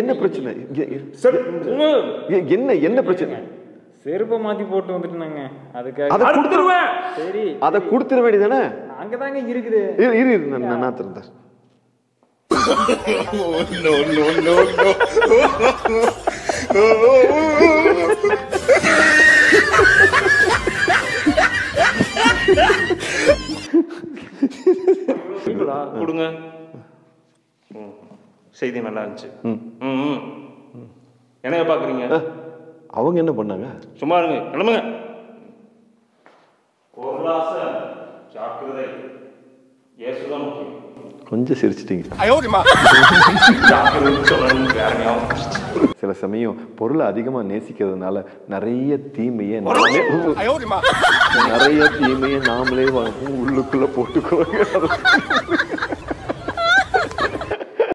என்ன பிரச்சனை? என்ன பிரச்சனை? செருப்பை மாத்தி போட்டு வந்துட்டுனாங்க. அதுக்காக அதை கொடுத்துருவேன். சரி, அதை கொடுத்துட வேண்டியதானே? அங்கதாங்க இருக்குது. இரு நான் திறந்தேன். கொடுங்க. செய்தி நல்லா இருந்துச்சு. என்ன பாக்குறீங்க? அவங்க என்ன பண்ணாங்க? சும்மா இருங்க, கிளம்புங்க. ஜாக்கிரதை, இயேசுதான் முக்கியம். கொஞ்சம் சிரிச்சிட்டீங்க. சில சமயம் பொருளை அதிகமா நேசிக்கிறதுனால நிறைய தீமையை நாமளே உள்ளுக்குள்ள போட்டுக்கோங்க.